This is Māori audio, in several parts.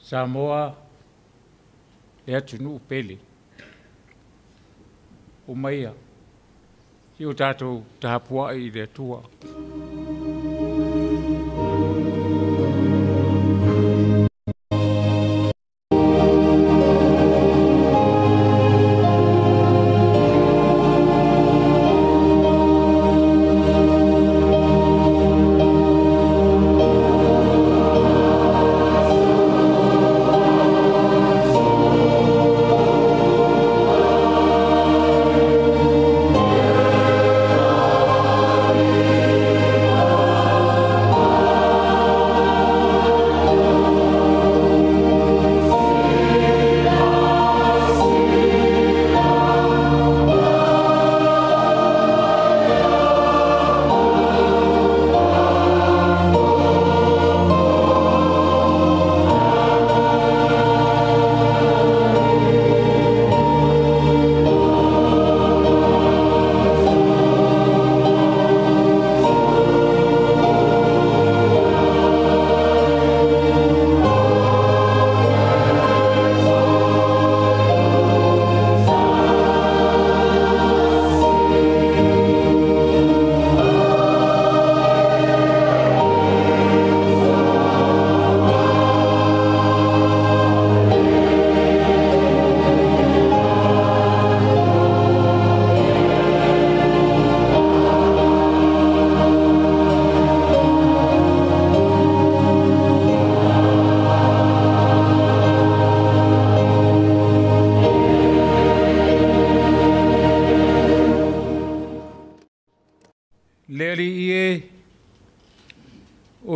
Samoa le atu nuu pele. O maia, i o tātou tahapua i le atua.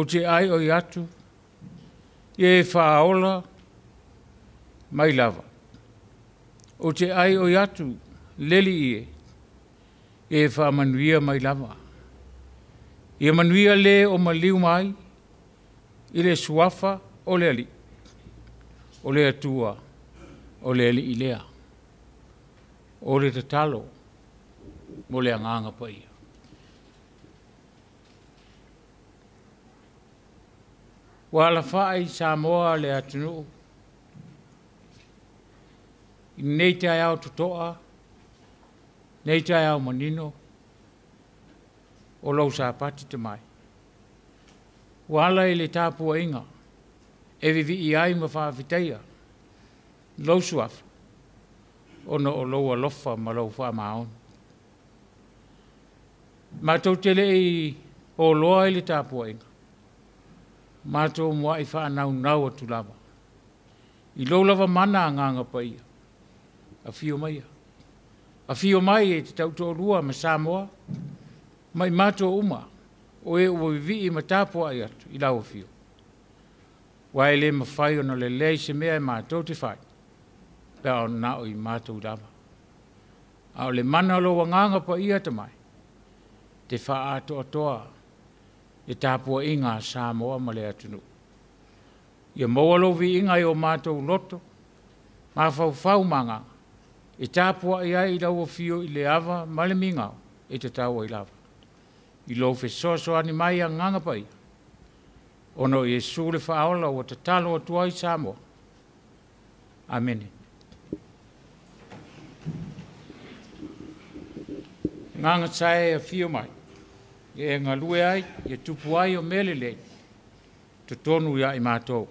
O te ai o iatu, e whaola mai lava. O te ai o iatu, leli e whamanuia mai lava. E manuia le o maliu mai, i le suafa o le ali, o le atua, o le ali i lea, o le tatalo, mo le anganga pa ia. Wala whaai Samoa le atunu. Nei te au tutoa, nei te au manino, o lau sa pati te mai. Wala i le tāpua inga, e vivi i ai ma whaawhiteia, lau suafa, ono o lau alofa ma lau wha maon. Ma tau tele i o loa i le tāpua inga. Mātou mua i whaanau nau atu lava. I lau lava mana nganga pa ia. A whio mai ia. A whio mai e te tauto rua ma Samoa. Mai mātou uma. O e ua vivi i matapua i atu. I lau a whio. Wai le ma whai ona le lei se mea i mātou te whai. Pea o nao i mātou lava. A o le mana loa nganga pa ia te mai. Te wha ato atoa. E tāpua inga Samoa ma le atunu. Ia maualovi inga i o mātou loto, mā whau manga, e tāpua i ai i lau o fio i le ava ma le mingau, e te taua i lava. I lau fe soani mai a nganga pai. Ono i e sule whaola o te talo atua i Samoa. Amene. Nganga tae a fio mai. E ngalue ai, e tupu ai o mele lei. Te tonu ia i mātou.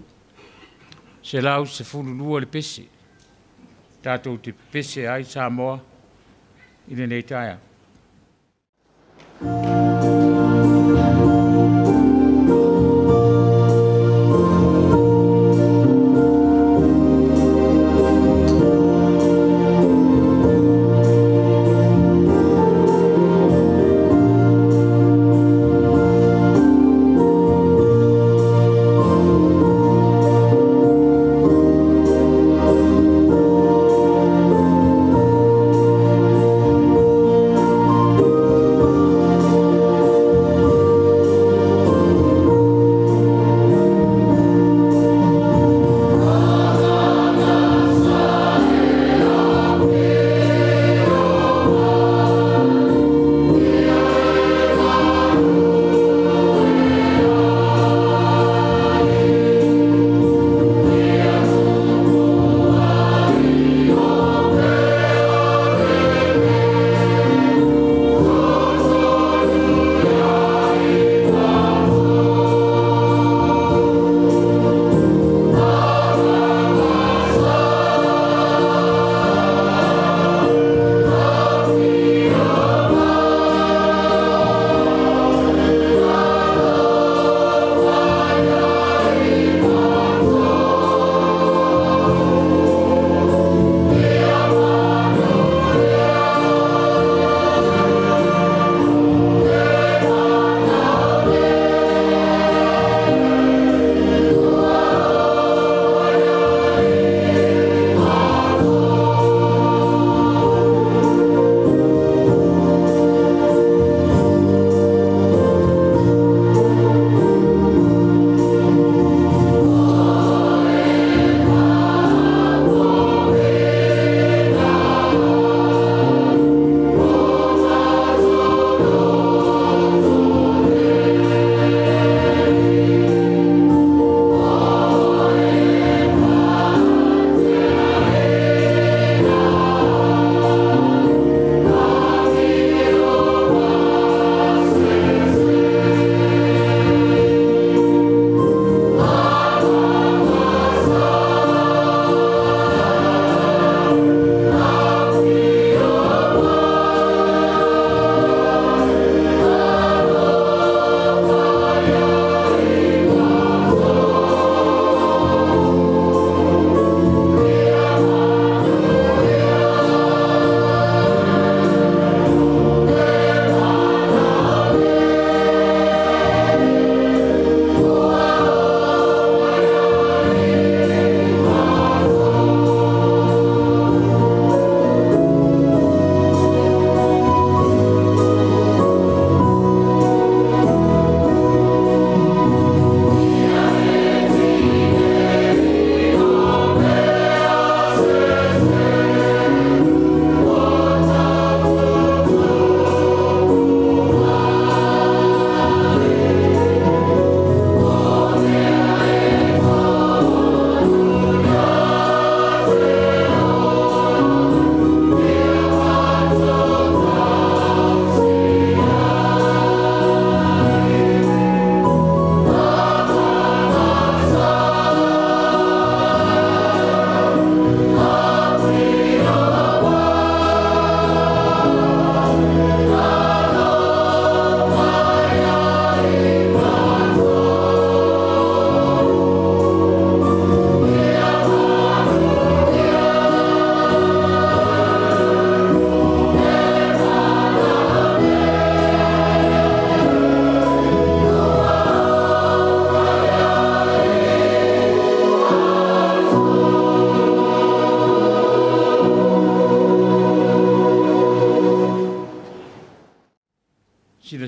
Se lau se fululua le pese. Tātou te pese ai Samoa. I le nei taia.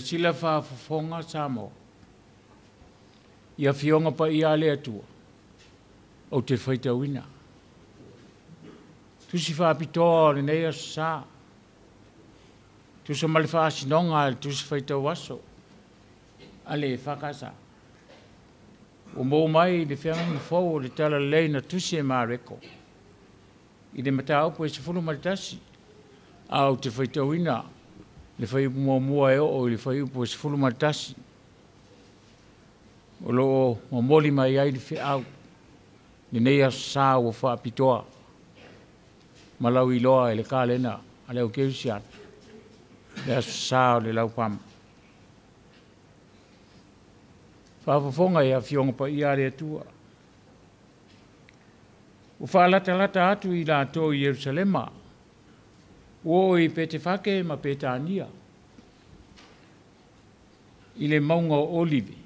sila whaafafonga Samoa. Ia fionga pa ia le atua. O te whaitawina. Tusi whaapitoa le nei asa. Tusi male whaasinonga le tusi whaitawaso. Ale whakasa. O mō mai le whianga ni fau le tala leina tusi e mareko. I le mata upo e se fulu maritasi. Au te whaitawina. Le whai upo mua e o le whai upo e se fulu maritasi. O lo o moli mai ai le whiau. Le nei asa o whaapitoa. Malau i loa e le kālena. A leo keusian. Le asa o le lau pam. Whaafafonga e a fionga pa i are atua. O whaalata atu i la tō i Jerusalema. O i pete whake ma Petania. I le maunga o olive.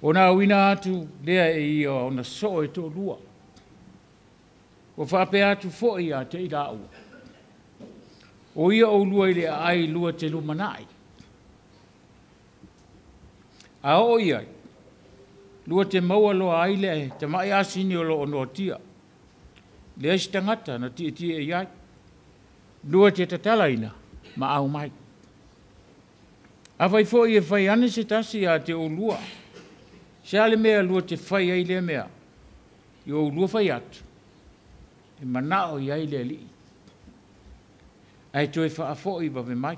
O nā wina atu lea e ia o na so e tō lua. O whape atu fo i a te ira ua. O ia o lua i le ai lua te lumanai. A o ia, lua te maua loa ai le te mai asini o lo o notia. Le esi tangata na ti e iai. Lua te tatala ina, ma au mai. A whai fo i e whai ane se tasi a te o lua. Se ale mea lua te whai ai le mea. I o lua whai atu. E manao i ai le li. Ai toi wha a fo i wawe mai.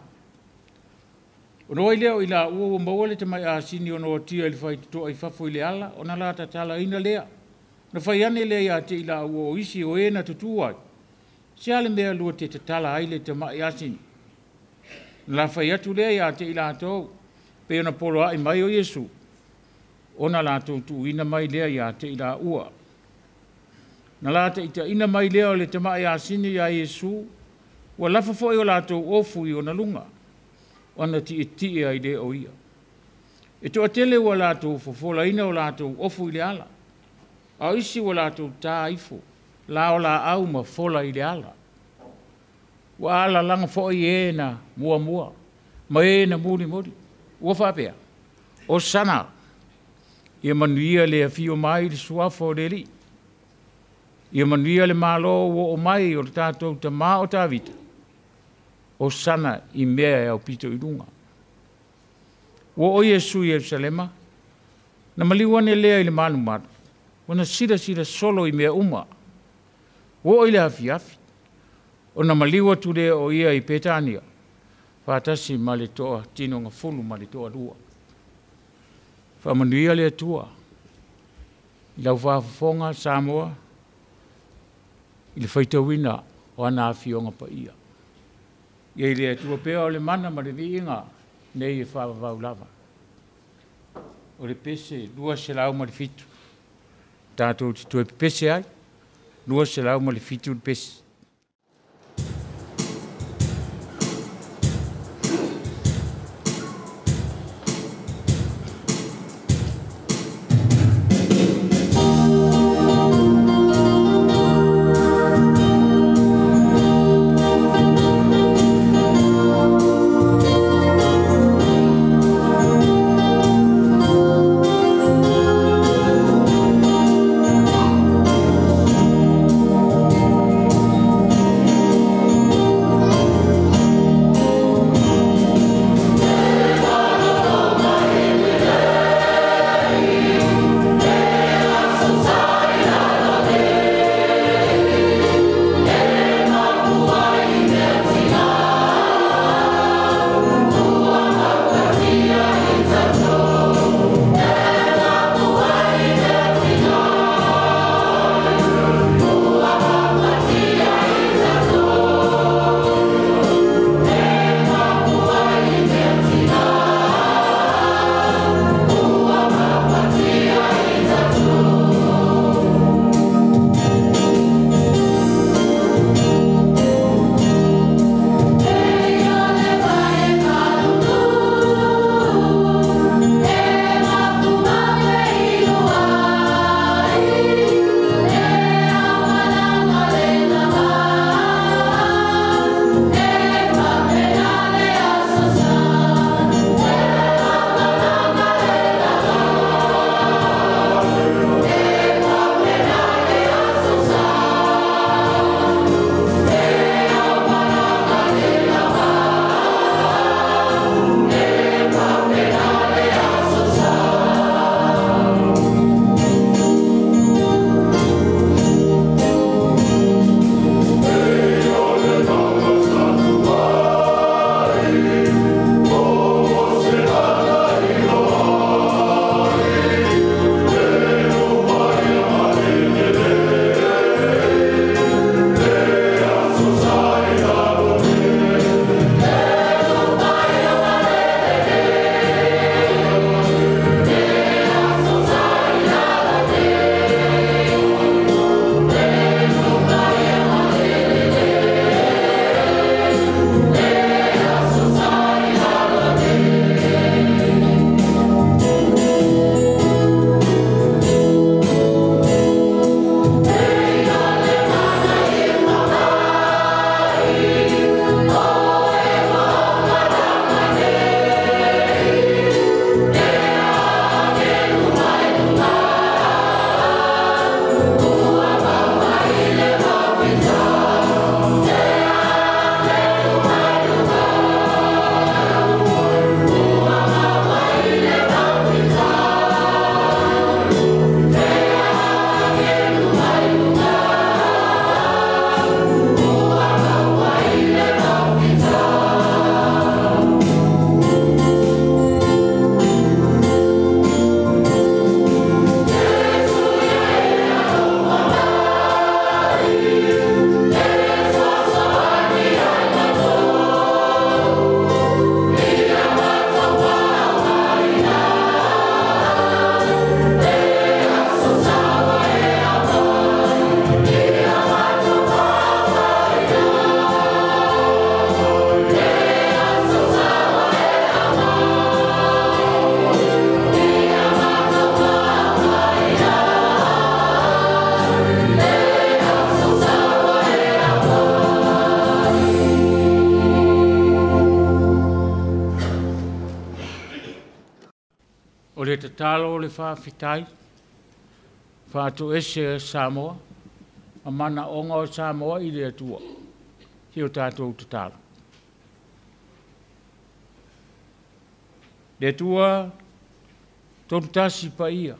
O noi leo i la ua maua le te mai a sini o noa tia ili whai tuto ai whafo i le ala, o na la tatala ina lea. Na whai ane lea ia te i la ua o isi o ena tutu ai. Se ale mea lua te tatala ai le te mai a sini. Na la whai atu lea ia te i la tau, pe ona polo ai mai o Yesu. O na la tau tu ina mai lea ia te i la ua. Na la te ita ina mai lea o le te mai a sini ia Yesu, ua lafa foi o la tau ofu i o na lunga. Ona ti e ai de o ia. E toa tele ua lātou fofola ina o lātou ofu i le ala. A isi ua lātou tā ifo. La o la au ma fola i le ala. Ua ala langa fo i e na mua. Ma e na muli. Ua whapea. O sana. Ia manuia le a fio mai le suafo le li. Ia manuia le malo o mai o le tātou ta maa o tā vita. O sana i mea e au pito i runga. O Yesu i Jerusalema, na maliwane lea i le manu manu, wana sida solo i mea uma. O i le hafi. O na maliwa tu lea o ia i Petania, whaatasi ma le toa tino ngā fulu ma le toa lua. Whamanuia lea tua, i lau whaafafonga Samoa, i le whaitawina o ana awhionga pa ia. Ia lea tua pea o le mana ma le viinga nei e whaavavau lava. O le pese, lua se lau ma le fitu. Tātou te tue pese ai, lua se lau ma le fitu le pese. talo le whawhitai, whātu ese Samoa, a mana onga o Samoa i le atua, hi o tātou te talo. Le atua, tonu tasi pa ia,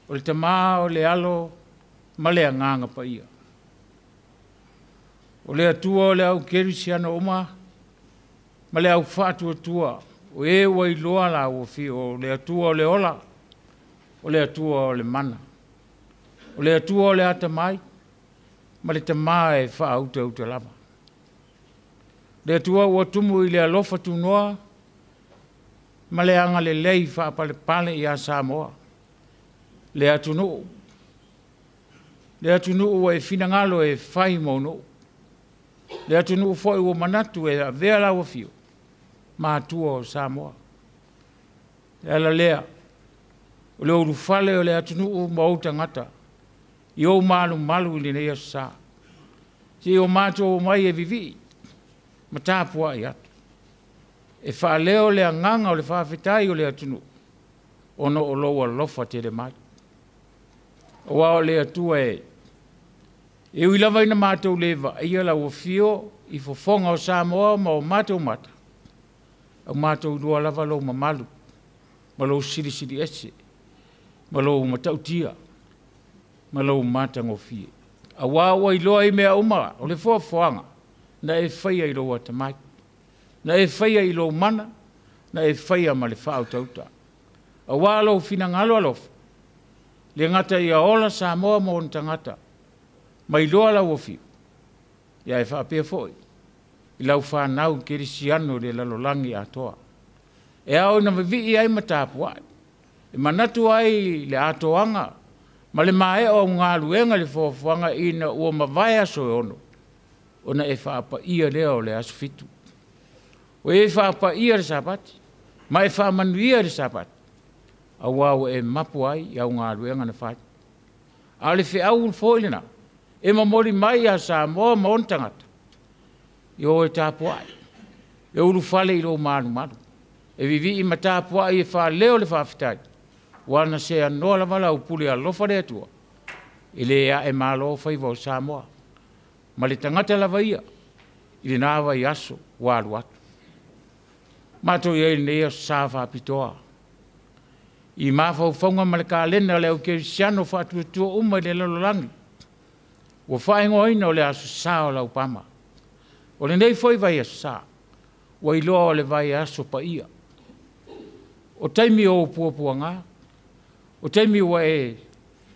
o le tamaa o le alo, ma le anganga pa ia. O le atua o le au kerisiano oma, ma le au whātu atua, o e wai loa la o fi o le atua o le ola, o le atua o le mana. O le atua o le ata mai, ma le tamaa e wha auta uta lava. Le atua ua tumu i le alofa tu noa, ma le anga le lei wha pale pale i a Samoa. Le atunu. Le atunu ua e fina ngalo e whai mauno. Le atunu ufoi ua manatu e a vea lawa fio. Ma atua o Samoa. Le ala lea. O le uru fale o le atunu u mauta ngata. I o malu malu ili neia sa. Si o mato o mai e vivi. Ma tāpua i atu. E wha leo le anganga o le whawhitai o le atunu. Ono o loa lofa te le mai. O wao le atua e. E uilava ina mātou lewa. Ia la o fio i fofonga o Samoa ma o mātou mata. Au mātou dua lava lo mamalu. Ma lo siri siri ese. Ma lo matautia. Ma lo mata ngofie. A wao i loa i mea umara. O le fua fuanga. Na e whaia i loa tamai. Na e whaia i lo mana. Na e whaia ma le whao tauta. A walo fina ngalo alofa. Le ngata ia ola Samoa mo on tangata. Mai loa la wofi. Ia e whaapea foi. I lau whanau kerisiano le lalolangi atoa. E au na vivi i ai matapu ai. E manatu ai le atoanga. Ma le mae o ngā luenga le fofuanga ina ua mawai aso e ono. Ona e whaapa ia leo le asfitu. O e whaapa ia le sapati. Ma e whaamanu ia le sapati. A wau e mapu ai i au ngā luenga na whai. A le whi au fōile na. E mamori mai a Samoa ma ontangata. I o e tāpu ai. E uru whale i lo manu manu. E vivi i ma tāpu ai e wha leo le whawhitai. Wana se anoa la wala upule a lofa le atua. I le ea e malo whaiva o Samoa. Ma le tangata lava ia. I le nāwa i aso walu atu. Mato i e nea sa whapitoa. I mawhau whaunga ma le kālena le au kerisiano whatuatua uma le lalolangi. Ua whaingo ina o le aso sa o lau pama. O le nei foi vai aso sa. Ua iloa o le vai aso pa ia. O taimi o puapua ngā. O taimi ua e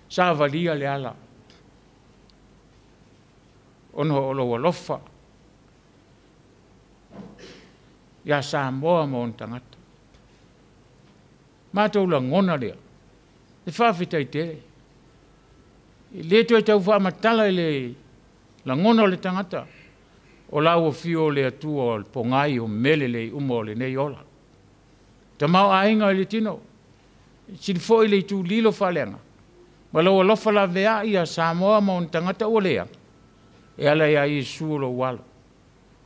sa valia le ala. Ono o lo alofa. Ia Samoa mo on tangata. Mātou la ngona lea. Le whawhitai tere. I le toi tau whamatala i le la ngona o le tangata. O lau o fio le atua o le pongai o mele le umo o le nei ola. Ta mau ainga i le tino. Sinfo i le tu lilo whalenga. Ma lau alofa la vea i a Samoa ma on tangata o lea. E ala ia i su lo wala.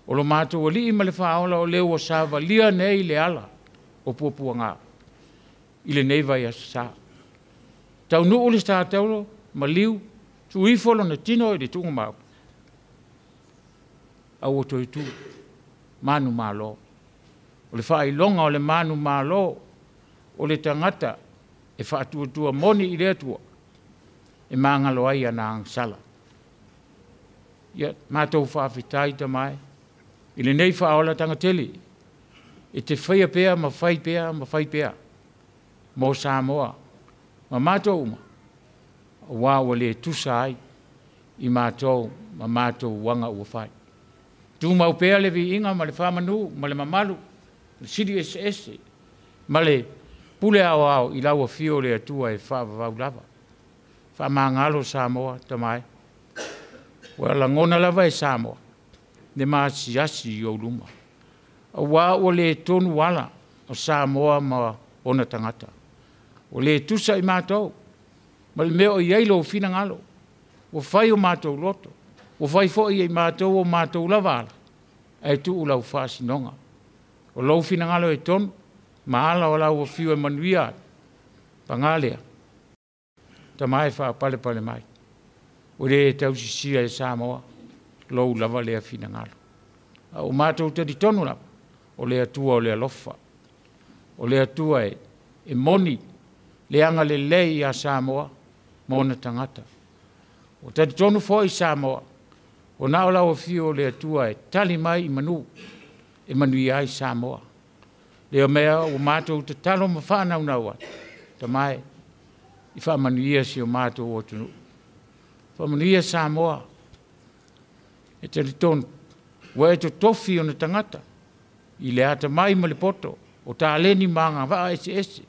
O lo mātou o li i ma le whaola o leo o sava lia nei le ala. O puapua ngā. I le nei vai asa sa. Tau nuu le sta taulo, ma liu, tu ifolo na tino e le tunga mau. Au o toi tu, manu malo. O le wha longa o le manu malo, o le tangata, e wha atua moni i le atua, e maangalo ai ana ang sala. Ia, mātou wha awhitai ta mai, i le nei wha ola tangateli, e te whaia pea, ma whai pea, ma whai pea. Mo Samoa, ma mātou uma, wāua le tusa ai, i mātou, ma mātou wanga ua whai. Tu mau pēa le vi inga, ma le whamanu, ma le mamalu, le siri ese, ma le pule au au, i laua fio le atua e whawavau lava. Whamangalo Samoa, tamai. Wala ngona lava e Samoa, ne maasi asi i o luma. A wāua le tonu wala, o Samoa ma ona tangata. O le tusa i mātou. Ma le meo i eilo o fina ngalo. O whai o mātou loto. O whai fo i mātou o mātou lavala. E tu u lau whaasinonga. O lau fina ngalo e tonu. Ma ala o lau o fiu e manuia. Pangalea. Tamai wha pale pale mai. O le tau sisia e Samoa. Lou lava lea fina ngalo. O mātou te di tonu lava. O le atua o le alofa. O le atua e moni. Le anga le lei a Samoa. Mona tangata. O te di tonu fo i Samoa. O nao lau fio le atua e tali mai i manu. E manu i ai Samoa. Leo mea o mātou te talo ma whanau naua. Ta mai. I wha manu ia si o mātou o tunu. Wha manu ia Samoa. E te ritonu. Wa e to tofi o na tangata. I le ata mai ma le poto. O ta aleni maanga waa ese.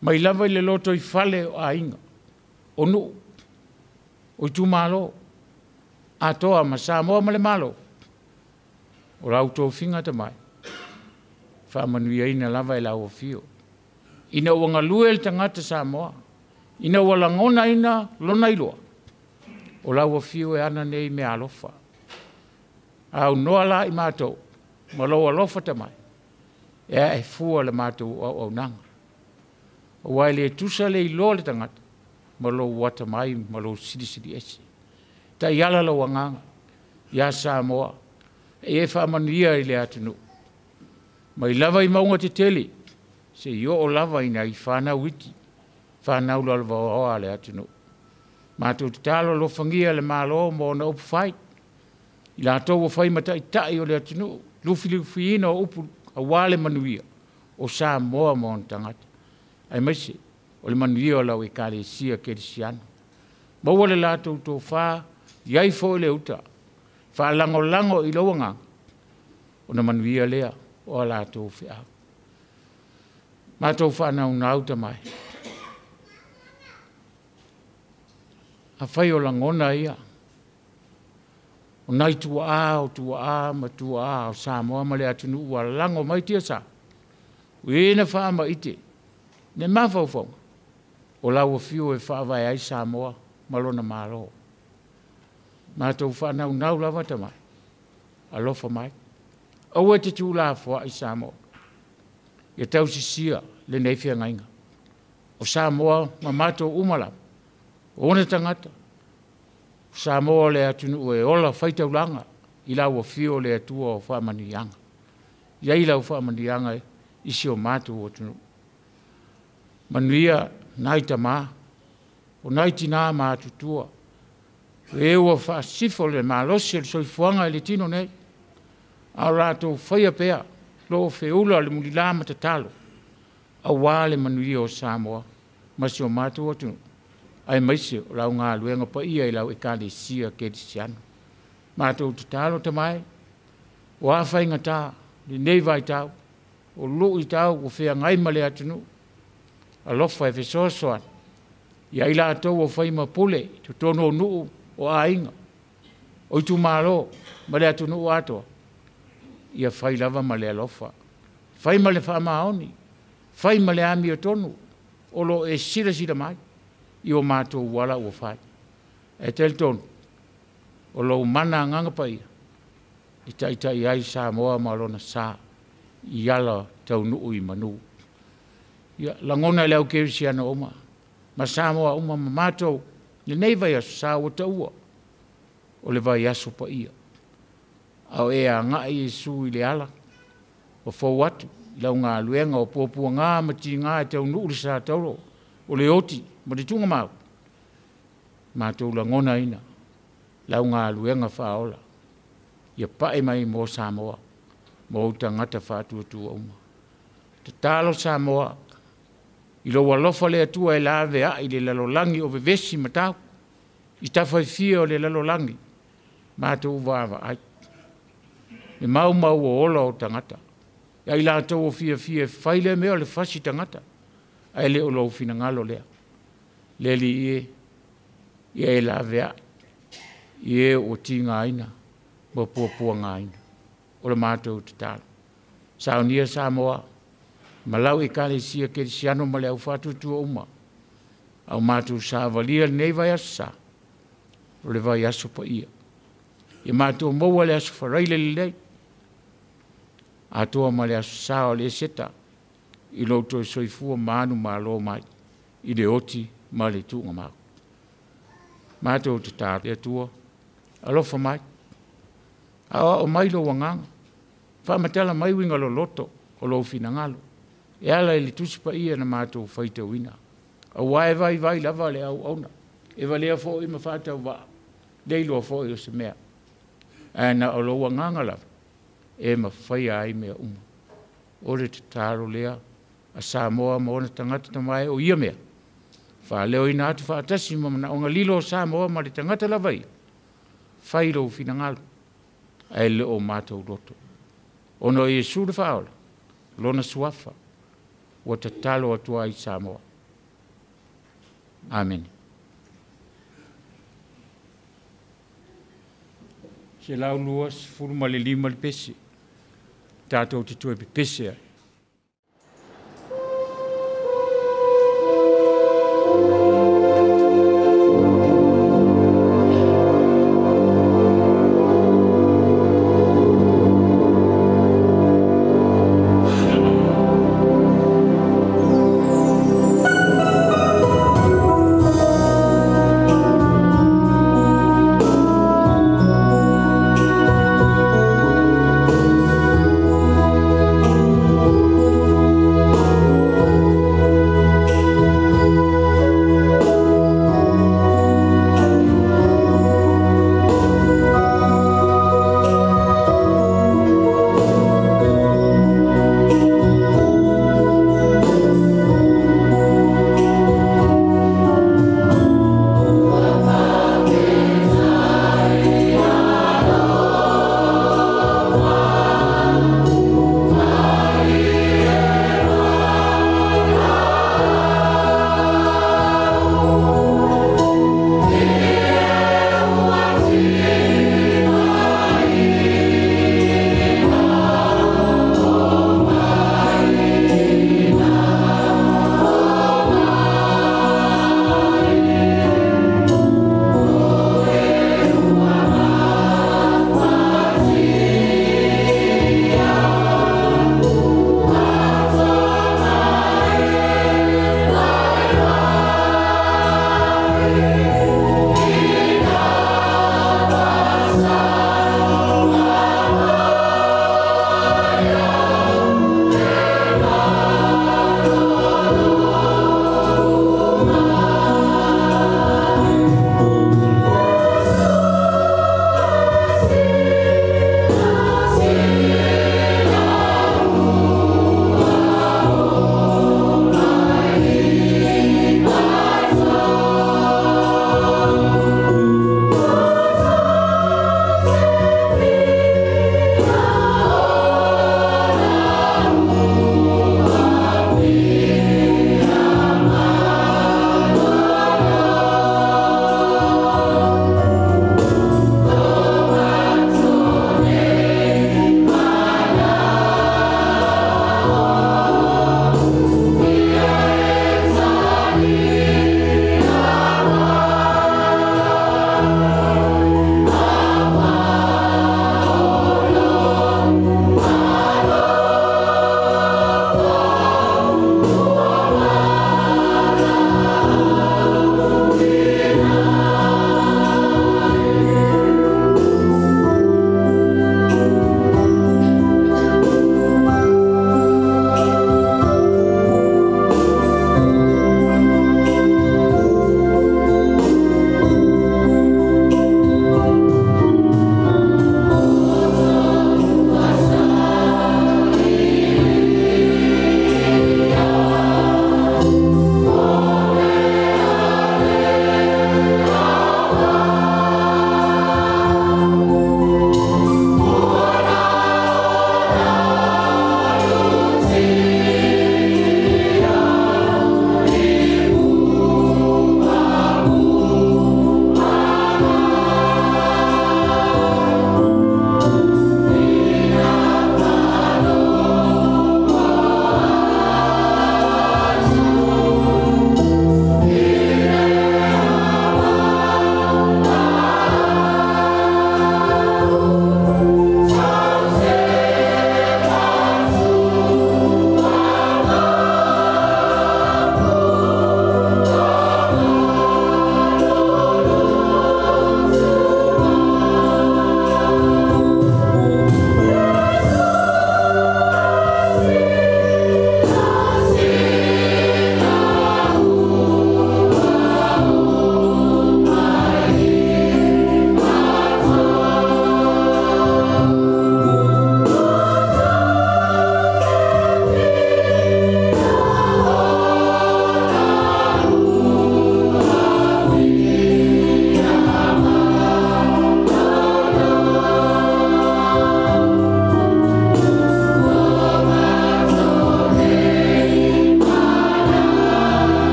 Mai lava i le loto i fale o a inga. O nu. O i tu malo. A toa ma Samoa ma le malo. O rau tō whinga ta mai. Wha manuia ina lava i lau o fio. Ina wanga lue le tangata Samoa. Ina wala ngona ina lona iloa. O lau o fio e ana nei me alofa. Au noa la i mātou. Ma lau alofa ta mai. Ea e fua le mātou au nanga. O wai le tusa le ilo le tangata. Ma lau wata mai ma lau sidi esi. Ta iala lau anganga. Ia Samoa. E wha manuia i le atunu. Ma i lava i maunga te tele. Se io o lava ina i whanau iti. Whanau lalva o oa le atunu. Mātou te talo lo whangia le malo mo na upu whai. I la tau o whai mata i tai o le atunu. Lufi ina o upu a wale manuia. O Samoa mo on tangata. Ai maise. O le manuia o lau e kare sia kere siana. Maua le lātou tō wha. Iai fo le uta. Wha lango i lawanga. O na manuia lea. O la tō whia. Mātou whanau na auta mai. A whai o langona ia. O nai tua a, ma tua a, o Samoa ma le atunu ua lango mai tia sa. Uena wha ma ite. Ne mawhauwhonga. O lau o fio e wha vai ai Samoa, malona maro. Mātou whanau nau lava ta mai. Alofa mai. Au e te tū la fua i Samoa. Ia tau sia le nei fia ngainga. O Samoa ma mātou umala. O ne tangata. O Samoa le atunu e ola whaitau langa. I lau o fio le atua o whamanianga. Ia i lau whamanianga isi o mātou o tunu. Manuia naita mā. O naiti nā mātutua. E ua whaasifo le mālosi le soifuanga le tino nei. Au rātou whaia pēa, lo whiula le muli lāma ta talo. Au wāle manuia o Samoa, masi o mātou atu. Ai maise o lau ngā luenga pa ia i lau e kāle sia ke te siano. Mātou ta talo ta mai, o āwhainga tā, le nei vai tau, o lu i tau, o whea ngai male atunu. A lofa e whesoasoan. Ia i lātou o whaima pule, tu tono o nuu o ainga. O i tu mālo, male atunu o atoa. Ia whai lava ma le alofa. Whai ma le whamaoni. Whai ma le ami o tonu. O lo e sira mai. I o mātou wala o whai. E tel tonu. O lo mana nganga pa ia. I tai ai Samoa ma lona sā. I ala tau nuu i manu. Ia langona leo kerisi ana oma. Ma Samoa oma ma mātou. Le nei vai asu sā o taua. O le vai asu pa ia. Au e a ngai e su i le ala. O fau atu. Lau ngā luenga o pōpua ngā mati ngā e tau nuu sa tauro. O le oti. Ma te tunga mau. Mātou la ngona ina. Lau ngā luenga whaola. Ia pae mai mō Samoa. Mō uta ngata whātua uma. Te talo Samoa. I lo walofa le atua e lawe a i le lalolangi o vevesi matau. I tawhai fia o le lalolangi. Mātou wawa ai. Me mau o ola o tangata. Ia i lātou o fia whaile mea le whasi tangata. Ai le o lau fina ngalo lea. Le li ie. Ia e la vea. Ie o ti ngā ina. Mo pua ngā ina. O le mātou te talo. Saunia Samoa. Malau e kale sia ke siano ma le au whātutua uma. Au mātou sa valia nei vai asa. O le vai aso pa ia. Ia mātou maua le aso wharaile li lei. Atoa ma le aso sao le seta. I louto e soifua manu ma lo mai. i le oti ma le tu'uga mau. Mātou te tāre atua, alofa mai. A o mai lo wanganga. Whamatala mai winga lo loto o lo finangalo. E ala e le tusi pa ia na mātou whaita wina. A wae vai lava le au auna. E valea fo i mawhātau wa. Leilo fo i o se mea. E na o lo wanganga lava. E mawhai ai mea uma. Ore te tāro lea. A Samoa ma ona tangata tamai o ia mea. Wha leo ina atu whaatasi mamana o ngalilo o Samoa ma le tangata lavai. Whairo finangalo. Ai le o mātou roto. Ono e sura whaola. Lona suafa. Wa te talo atua i Samoa. Amen. Se lau luas furu ma le lima le pese. Tātou te tue pe pese ai.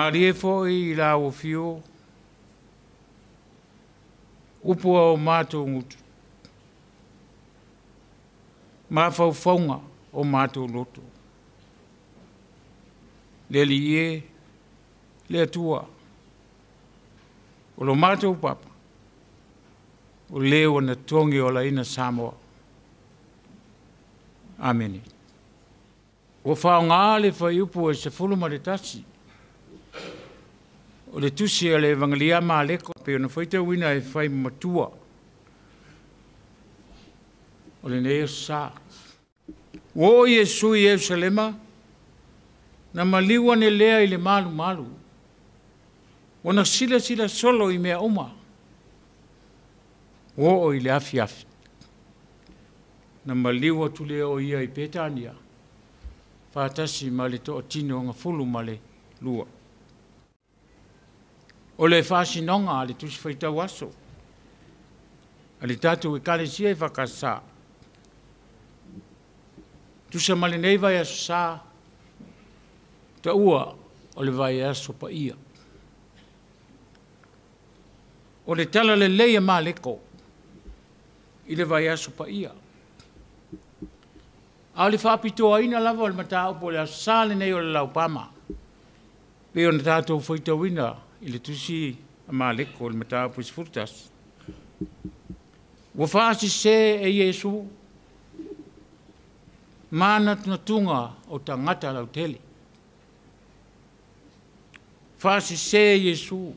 Marie foi la o fio. Upo o mātou ngutu. Mawhauwhaunga o mātou loto. Le li e, le atua. O lo mātou papa. O leo na tongi o la ina Samoa. Ameni. O whaonga le whai upu e se fuluma le tasi. O le tusi e le evangelia maa leko pe ona whaita wina e whai matua. O le neo sa. O Yesu i Yerusalema na maliwa ne lea i le malu malu. O na sila sila solo i mea uma. O i le afi afi. Na maliwa tule o ia i Petania. Whātasi ma le toa tino ngā fulu ma le lua. O le whāsinonga a le tusi whaitau aso. A le tātou e kare sia i whakasā. Tusa ma le nei vai aso sā. Ta ua o le vai aso pa ia. O le tala le leia ma leko. I le vai aso pa ia. A le whapitoa ina lava o le mata upo le aso sā le nei o le laupama. Leo na tātou whaitau ina i le tusi a ma leko o le mata upo i sfurtas. Wa whaasi se e Yesu. Mana tuna tunga o tangata lau tele. Whaasi se e Yesu.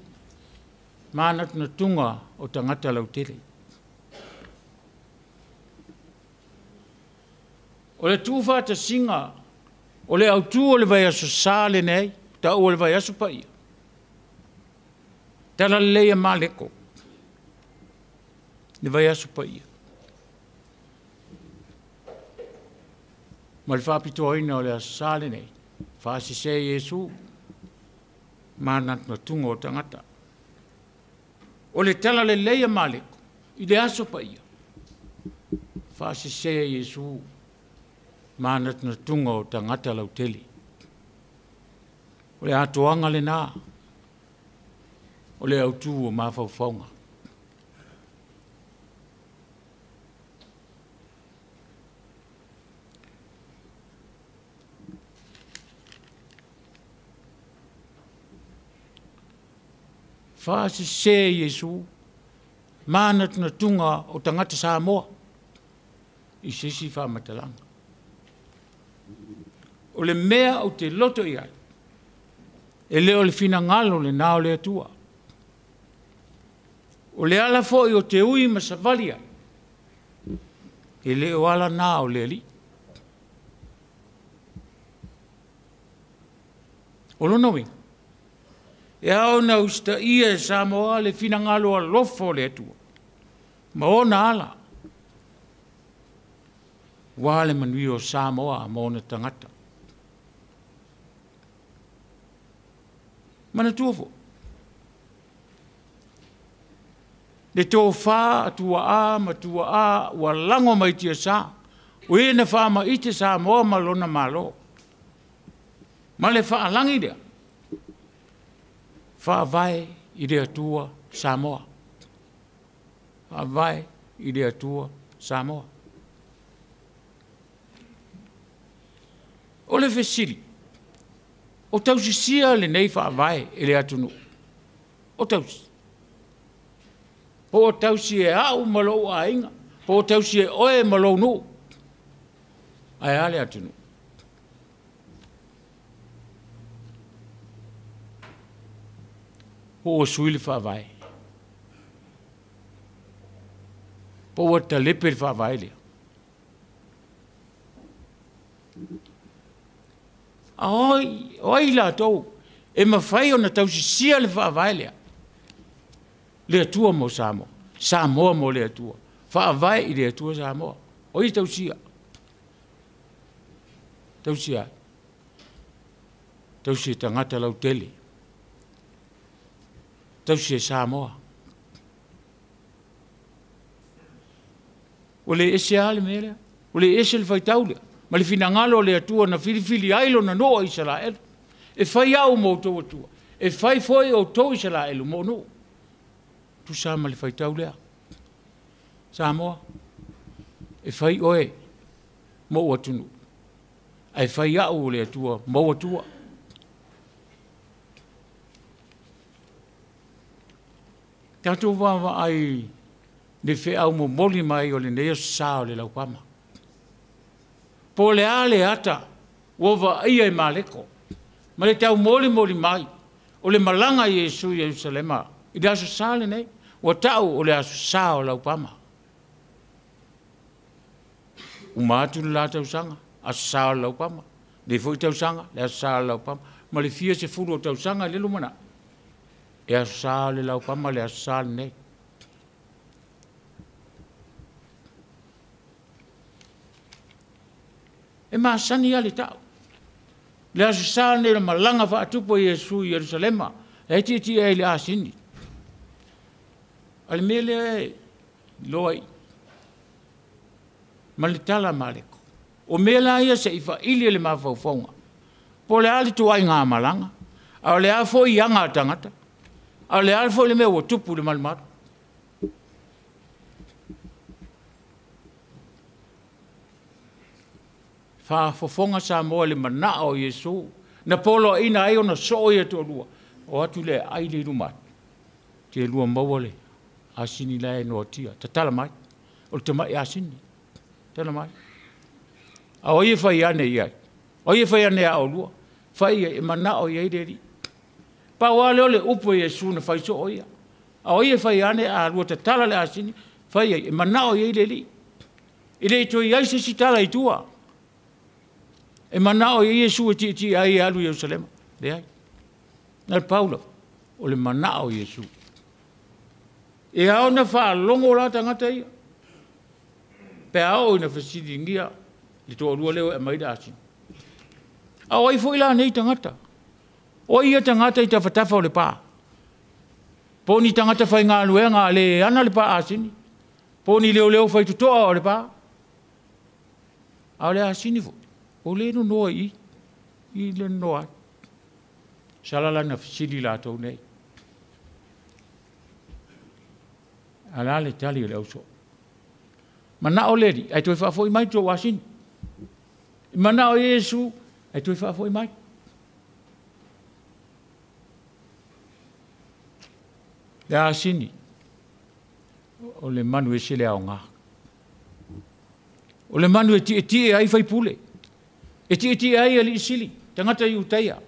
Mana tuna tunga o tangata lau tele. O le tūwha ta singa, o le autu o le vai aso sāle nei, ta o le vai aso pa ia. Tala leia mā leko. Le vai aso pa ia. Ma le whapitoa ina o le aso sāle nei, whaasi se Yesu, mana tuna tunga o tangata. O le tala le leia mā leko, i le aso pa ia. Whaasi se Yesu, mana tuna tunga o tangata lau teli. O le atoanga le nā. O le autu o mawhauwhaunga. Whaasi se Yesu, mana tuna tunga o tangata Samoa. I sisi whamatalanga. O le mea o te loto i ai. E leo le fina ngalo le nao le atua. O le ala foi o te ui ma savali ai. E leo ala nao le ali. O lono wing. E au na usta ia e Samoa le fina ngalo a lofo le atua. Ma ona ala. Wale manui o Samoa ma ona tangata. Mana tuofo. Le tō whā atua a, ma tua a, wa lango mai tia sā. O e na whā ma ite sā moa ma lona malo. Ma le whā langi rea. Whā vai i rea tua sā moa. Whā vai i rea tua sā moa. O le whesiri. O tausi sia le nei whaavai e le atunu. O tausi. Po o tausi e au malou a inga. Po o tausi e oe malou no. Ai ale atunu. Po o sui le whaavai. Po o talepe le whaavai lea. Oi la tau, e mawhai o na tausi sia le whaavai lea. Le atua mo Samoa. Samoa mo le atua. Whaavai i le atua Samoa. Oi tausia. Tausia. Tausia tangata lau tele. Tausia Samoa. O le ese ale mele. O le ese le whaitau lea. Ma le finangalo le atua na filifili ailo na noa Israel. E whai au mo tau atua. E fai foi o tau se la elu monu. Tu sa ma le fai tau lea. Sa moa. E fai oe. Mo ua tunu. Ai fai au le atua. Mo ua tua. Tatou wawa ai le fe au mo moli mai o le nea sao le laupama. Po le ale ata. Wova ia e maleko. Ma le tau moli mai. O le malanga Yesu Yerusalema. I le aso sale nei. Wa tau o le aso sao laupama. Umatu le la tau sanga. Aso sao laupama. Le foi tau sanga. Le aso sao laupama. Ma le fia se furu o tau sanga le lumana. E aso sao le laupama le aso sale nei. E maasani ale tau. Le aso sale nei le malanga fa atupo Yesu Yerusalema. E ti e le asini. Al mele loi. Malitala maleko. O mela ia se ifa ili le mafaufonga. Po le ali tuai ngā malanga. A le afo i anga tangata. A le alfo le mea o tupu le malimatu. Fa fofonga sa moa le mana o Yesu. Na polo ina ai ona so ia to lua. O atu le ai le rumat. Te lua maua le. Asini la e no tia. Tatala mai. O te mai asini. Tala mai. A oie fai ane iai. Oie fai ane a o lua. Fai e mana o iai deri. Pa wale ole upo Yesu na fai so oia. A oie fai ane a lua tatala le asini. Fai e mana o iai deri. Ile to iai se sitala i tua. E mana o Yesu e ti ai alu Yerusalema. Le ai. Nal Paulo. O le mana o Yesu. E au na wha longo la tangata ia. Pe au ina whasidi ngia. Li tō rua leo e maida asin. Au ai fo ila nei tangata. O ia tangata i ta whatafa o le pā. Pōni tangata whai ngā luenga le ana le pā asini. Pōni leo whai tutoa o le pā. Au le asini fo. O le no noa i. I le noa. Salala na whasidi la tau nei. Ala le tali le auso. Mana o leri, ai toi whafo i mai tō wasin. Mana o Yesu, ai toi whafo i mai. Le asini, o le manu e sele ao ngā. O le manu e tie ai whai pule. E tie ai ali isili, tangata i utaia.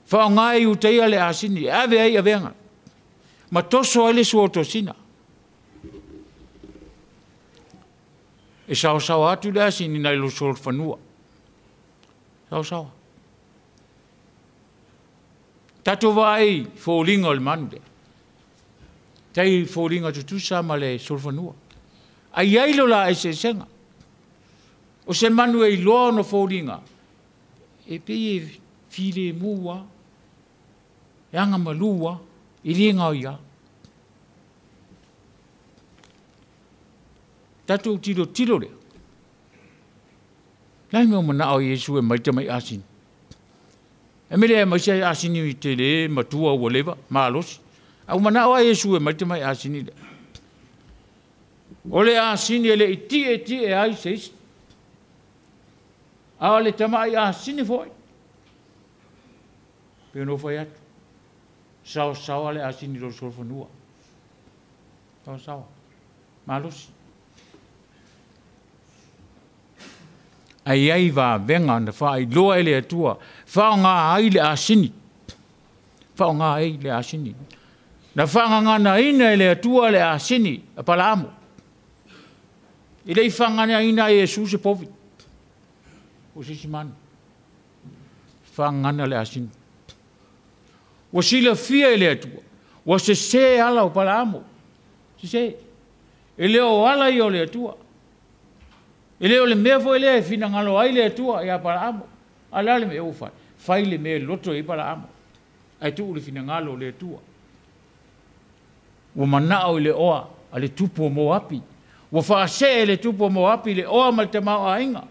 Whao ngā i utaia le asini, ave ai avenga. Ma toso ele suoto sina. E sao atu le asini nai lo sol fanua. Sao. Tato vai fōlinga o le manu. Tai fōlinga tutusa ma le sol fanua. Ai ailo la e se senga. O se manu e loa no fōlinga. E peye file mua. E anga malua. I ringa o ia. Tatou tilo le. Lai mea mana o Yesu e maita mai asini. E mele e maisa e asini i te le matua ua lewa, maalosi. Au mana o Yesu e maita mai asini le. O le asini e le i tie ai seisi. A le tamai asini foi. Peo no foi atu. Sao ale asini lo solfanua. Sao. Malusi. Ai va venga na fai loa ele atua. Fa nga ai le asini. Fa nga ai le asini. Na fa nga na ina ele atua le asini apalamu. Ile fa nga na ina Yesu se povi. O se simani. Fa nga na le asini. O sila fia ele atua. O se ala o palamo. Se. Ele o ala i o le atua. Ele o le mea fo ele e fina ngalo ai le atua e a palamo. Ala le me o fai. Fai le me loto i palamo. Ai tu le fina ngalo le atua. O manao le oa a le tupo mo api. O fa se le tupo mo api le oa mal te mau a inga.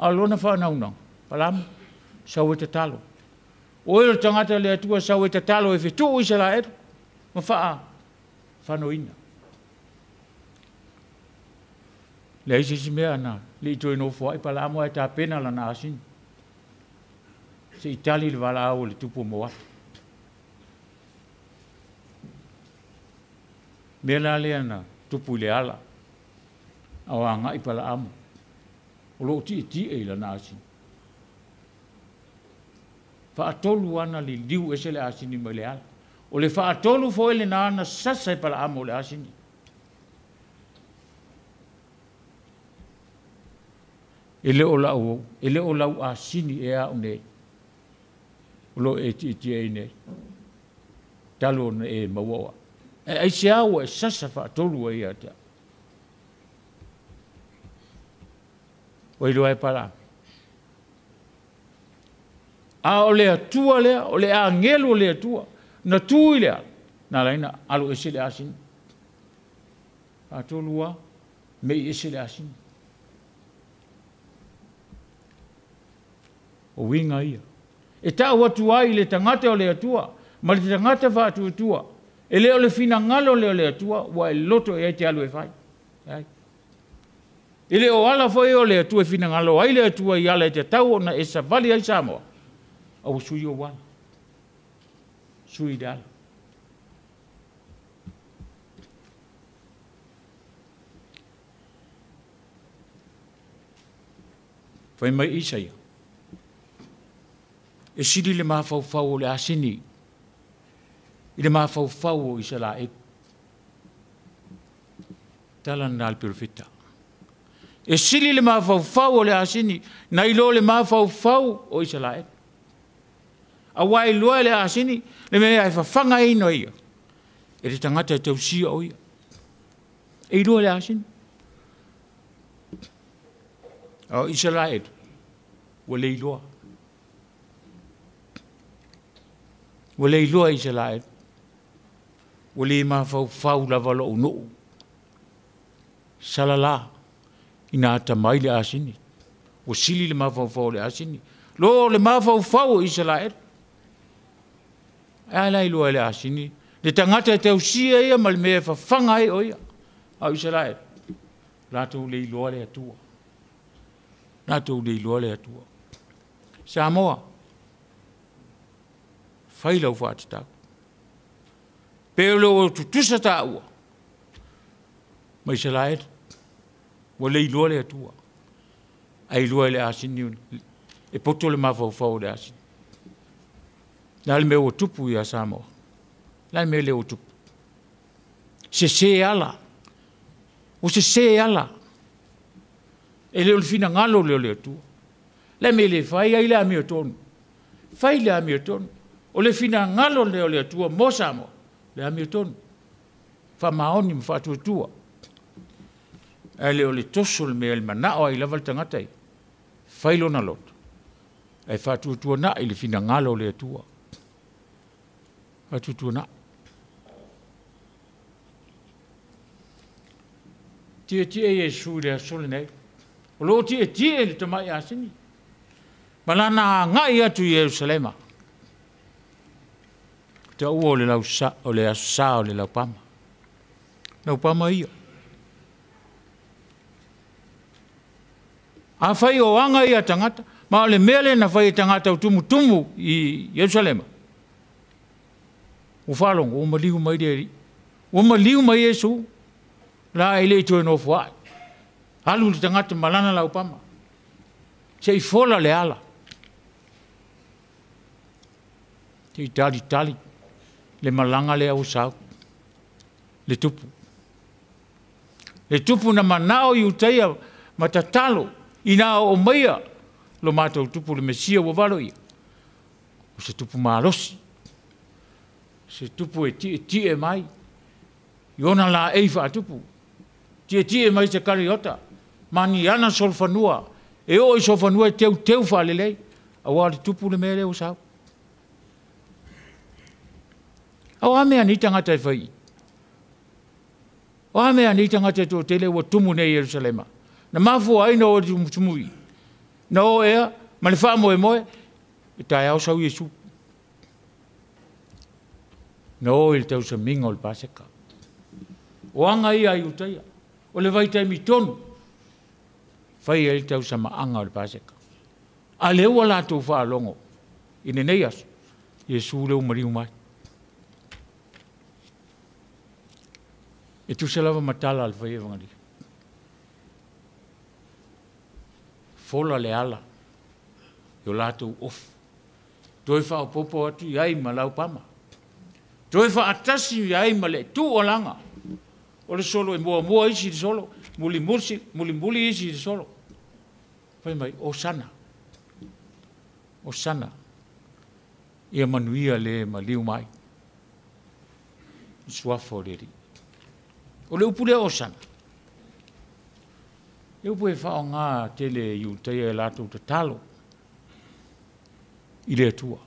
A lona fa naunang. Palamo. Sau e te talo. O ilo tangata le atua sau e tatalo e fitu i se la etu. Ma faa, whanoina. Le isi si mea na, le ito ino fua i pala amoa e ta pena la na asin. Se itali le wala au le tupu moa. Mea la lea na tupu le ala. Awa nga i pala amo. O lo ti e la na asin. Faatolu ana li liu ese le asini mo le ala. O le faatolu fo ele na ana sasa i pala amo le asini. Ele o lau asini e a une. O lo e ti e ne. Talo na e maua. E aise au e sasa faatolu e ata. O ilo e pala. A o le atua lea, o le angelo le atua, na tui lea, na laina alo ese le asin. A tolua, me ese le asin. O winga ia. E ta watu ai le tangata o le atua, ma le tangata fa atu atua, e leo le fina ngalo leo le atua, wa e loto e te alu e fai. E leo ala foi o le atua e fina ngalo, ai le atua i ala e te tau na e sa vali ai Samoa. Au sui o wala. Sui dala. Fai mai Isaia. E siri le mawhauwhau o le asini. I le mawhauwhau o isa la e. Tala na alperfita. E siri le mawhauwhau o le asini. Na ilo le mawhauwhau o isa la e. A wai loa le asini, le mea e whawhanga ino ia. E te tangata e tausia o ia. E loa le asini. O isa la edu. Wa le iloa. Wa le iloa isa la edu. Wa le ma whau lava lo uno. Salala. Ina ata mai le asini. Wa sili le ma whau le asini. Lo le ma whau isa la edu. Ala i loa le asini. Le tangata e tausia ia ma le mea whawhanga e o ia. Au isa la edu. Lato le iloa le atua. Lato le iloa le atua. Samoa. Whailau whātatau. Pēlo o tutusa tā ua. Ma isa la edu. Wa le iloa le atua. Ai iloa le asini. E poto le mawhau le asini. Lale me o tupu ia Samoa. Lale me le o tupu. Se ala. O se ala. E leo le fina ngalo leo le atua. Le me le fai ai le ami o tonu. Fai le ami o tonu. O le fina ngalo leo le atua mo Samoa. Le ami o tonu. Fa maoni mfatu atua. E leo le toso le mea le manao ai lava le tangatai. Fai lo na loto. E fatu atua na i le fina ngalo le atua. Atutuna. Tia Yesu le sole nei. O lo tia le tamai asini. Malana ngai atu Yerusalema. Te ua o le lau sa, o le asa o le lau pama. Lau pama ia. A fai o anga ia tangata. Ma o le mele na fai tangata o tumu i Yerusalema. O whalong, o maliu mai deri. O maliu mai Yesu. La ele to no fwa. Alu le tangata malana la upama. Se i fola le ala. Te tali. Le malanga le au sau. Le tupu. Le tupu na manao i utaia matatalo. Ina o maia. Lo mata o tupu le mesia o valo ia. O se tupu maarosi. Se tupu e tie mai. Iona la eifa a tupu. Tie mai te kariota. Mani ana solfanua. E o i solfanua e teu whalelei. A wale tupu le mea leo sau. Au amea ni tangata e whai. O amea ni tangata e tō tele wa tumu nei Yerusalema. Na mafu aina o tumui. Na o ea, ma le wha moe. E tae au sau Yesu. No il tau sa minga o le paseka. O anga ia i utaia. O le vai taimi tonu. Fai il tau sa maanga o le paseka. A le ua lātou wha longo. Ine nei asu. Iesu leo mariu mai. E tu se lava matala al whai evangari. Fola le ala. Yo lātou off. Toi wha o popo atu iai ma lau pama. Toi wha atasi iai ma le tu o langa. O le solo e mua isi le solo. Muli isi le solo. Whai mai, o sana. O sana. Ia manuia le ma liu mai. Suafo le ri. O le upu le o sana. E upu e whao ngā tele iu teia e lātou te talo. I le atua.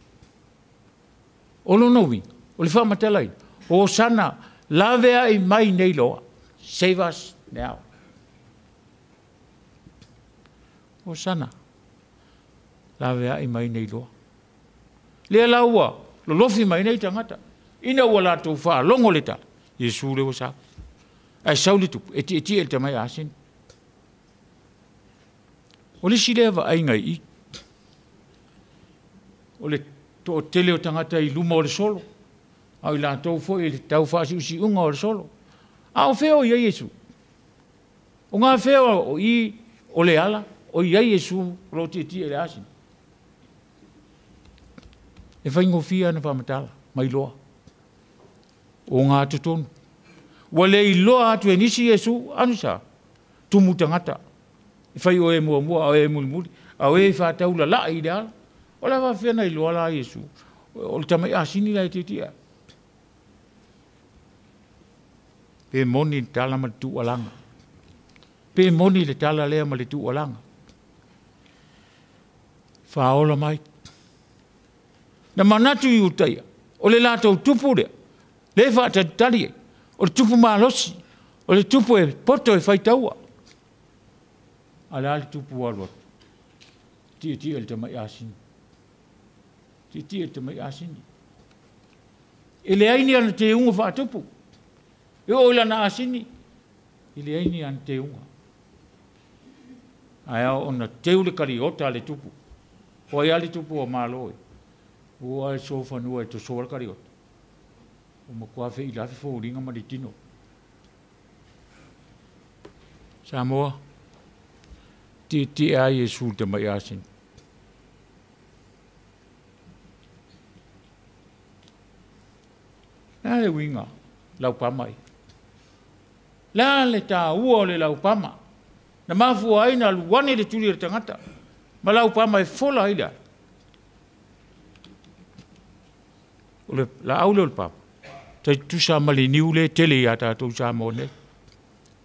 O lo nowi. O le wha matalai. O sana. Lavea i mai nei loa. Save us now. O sana. Lavea i mai nei loa. Lea laua. Lo lofi mai nei tangata. Ina ua lātou wha. Longo le ta. Iesu le o sa. Ai sauli tupu. E ti e te mai asin. O le si lewa ai ngai i. O le to tele o tangata i luma o le solo. Au i lātou fo i tau whaasi usi unga o le solo. A o wheo i Iesu. O ngā wheo o i o le ala. O i Iesu roti e ti e le asin. E whaingo fia na whamatala. Mai loa. O ngā tutonu. Wa le i loa atu e nisi Iesu. Anu sa. Tumu tangata. E whai o e mua o e muli. A o e whātau la la i le ala. O la whawhena i loa la Iesu. O le tamai asini la i te tia. Pe moni le tala ma le tu alanga. Pe moni le tala lea ma le tu alanga. Whaola mai. Na manatu i utaia. O le lātou tupu lea. Le whaatari e. O le tupu malosi. O le tupu e poto e whaitaua. A le ali tupu alwa. Tia le tamai asini. Tia le tamai asini. E le aini ana te unga whaatupu. E o lana asini. I le aini ana te unga. Ai au ona teu le kariota le tupu. O ai ali tupu o māloe. O ai sofa nua e to soa le kariota. O makua i lafi fo ringa ma le tino. Samoa. Ti ai Iesu te mai asini. Nā le winga. Lau pamai. La le tā ua o le lau pama. Na mafua aina luwane le tuli le tangata. Ma lau pama e fola ila. O le la au le pama. Tai tusa mali niu le tele ya tātou sa mone.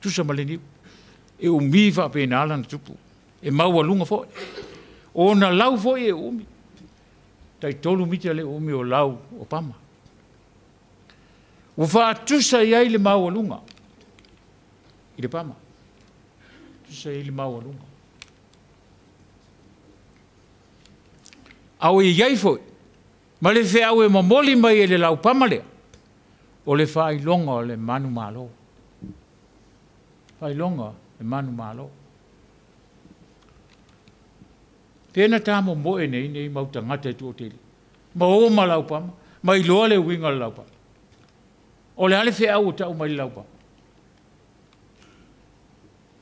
Tusa mali niu. E umiva pe na ala na tupu. E maua lunga fo. O na lau fo e umi. Tai tolu mita le umi o lau o pama. O wha tusa iai le maua lunga. I le pama. Tusa iai le maua lunga. Au i iai foi. Ma le whea au e mamoli mai e le lau pama lea. O le whai longa o le manu malo. Whai longa le manu malo. Tēnā tāma moe nei mauta ngata e tu o tele. Ma o ma lau pama. Ma i loa le winga le lau pama. O le ale whea au o tau mai lau pama.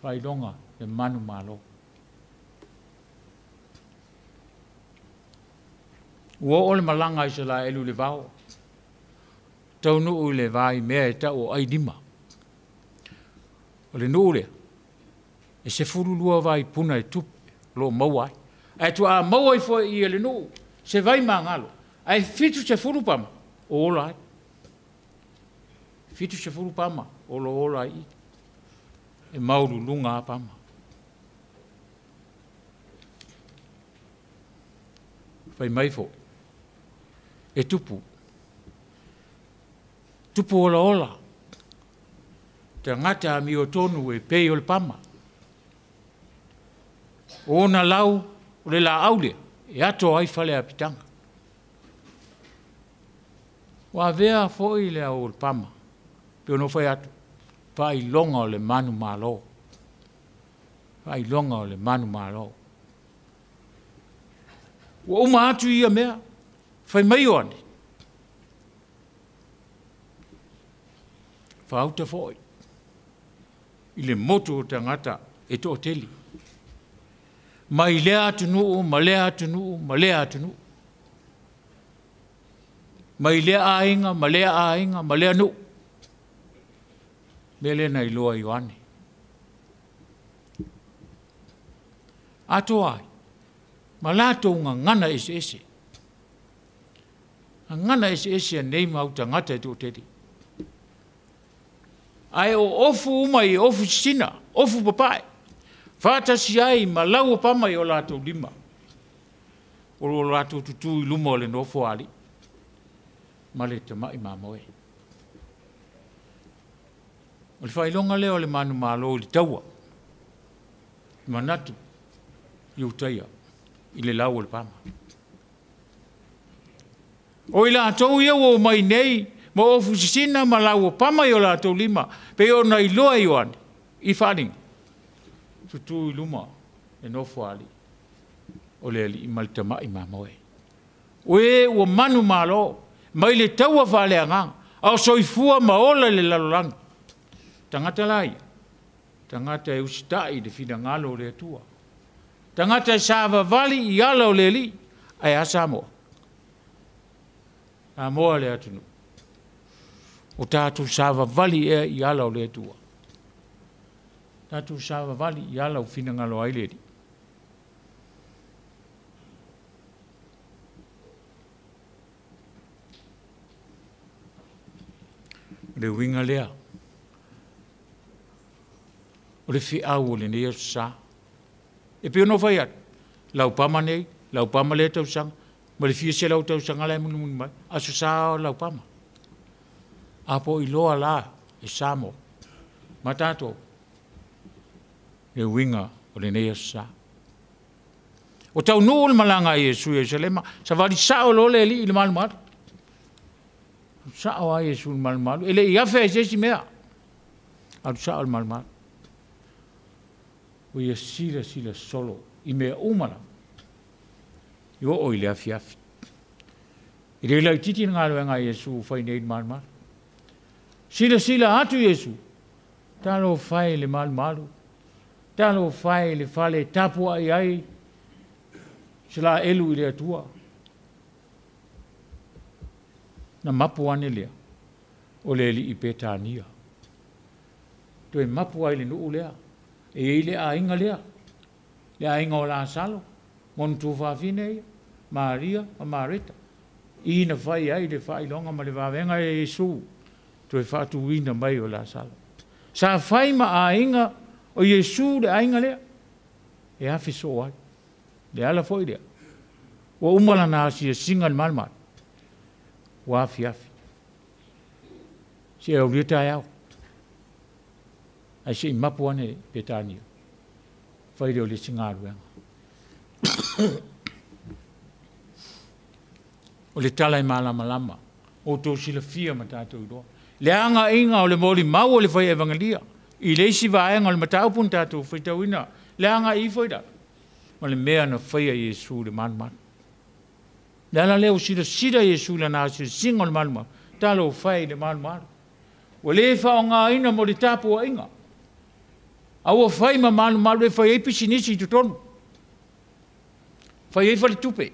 Whai longa le manu malo. Ua o le malanga i se la elu le vao. Tau nuu le vai mea e tau o aidima. O le nuu le. E se furu lua vai puna e tupu. Lo mauai. Ai tu a mauai fo i le nuu. Se vai mangalo. Ai fitu se furu pama. O ola ai. Fitu se furu pama. O lo ola ai. E mauru lunga pama. Fai mai fo. E tupu. Tupu ola ola. Te ngata mi o tonu e pei o le pama. O na lau o le la aule. E ato ai fale a pitanga. Wa vea foi le o pama. Pe no foi atu. Fai longa o le manu malo. Fai longa o le manu malo. Wa uma atu ia mea. Fai mai o ane. Fa auta foi. I le moto o tangata e to teli. Mai lea atu nuu, ma lea atu nuu, ma lea atu nuu. Mai lea ainga, ma lea ainga, ma lea nuu. Mele na iloa Ioane. Ato ai. Ma lato unga ngana ese ese. A ngana ese ese nei mau tangata e to teli. Ai o ofu umai, ofu sina, ofu papai. Fata si ai ma lau pama i o lato lima. O lato tutu i luma o le nofo ali. Ma le te mai mamoe. O le whailonga leo le manu malo li taua. Manatu i utaia i le lau o le pama. O i la tau ia o mai nei ma ofu sisina ma lau o pama i o lato lima. Pe o na iloa i oane. I whaninga. Tutu i luma e nofo ali. O le ali i maltama i mamoe. O e ua manu malo. Mai le taua whale angang. Au soifua maola le lalolang. Tangata lai. Tangata e usitai de fina ngalo le atua. Tangata e sava vali i ala o le li. Ai asa moa. A moa le atunu. O tātu sava vali e i ala o le atua. Tātu sava vali i ala o fina ngalo ailedi. Le winga lea. O le fi au o le nea sa. E pio no fai atu. Lau pama nei, lau pama le tau sang. Ma le fia se lau tau sang ala e munu munu mai. Asu sa o lau pama. Apo i loa la e sa mo. Ma tato. Le winga o le nea sa. O tau nuu le malanga i Yesu e salema. Sa vali sa o lo le li i le malu malu. Sa o a Yesu le malu malu. Ele i afe e sesi mea. Adu sa o le malu malu. O ia sila solo. I mea umana. I o i le afi afi. I le lau titi ngā luenga Yesu fai nei le malu malu. Sila atu Yesu. Talo fai le malu malu. Talo fai le fale tapu ai ai. Sila elu i le atua. Na mapu ane lea. O le li i petania. Toe mapu ai le nuu lea. E le a inga lea. Le a inga o la salo. Monu tu whawhine ia. Maria a Marita. Ina whai ai le whai longa ma le wawenga e Yesu. Toe whatu ina mai o la salo. Sa whai ma a inga o Yesu le a inga lea. E hafi so ai. Le ala foi lea. O umala na si e singa le malmat. O afi afi. Si e o rita e au. Ai se i mapu ane petania. Whai reo le singa aruenga. O le tala i malama lama. O tō sila fia ma tātou i roa. Le anga inga o le mori mau o le whai evangelia. I le isi vaenga o le mataupun tātou whai tauina. Le anga i whai da. Ma le mea na whai a Yesu le manu manu. Le ala leo sida Yesu le nā singa o le manu manu. Talo whai le manu manu. O le wha o ngā ina mo le tāpu a inga. Aua whai ma manu manu e whai e pisi nisi tu tonu. Whai e whale tupe.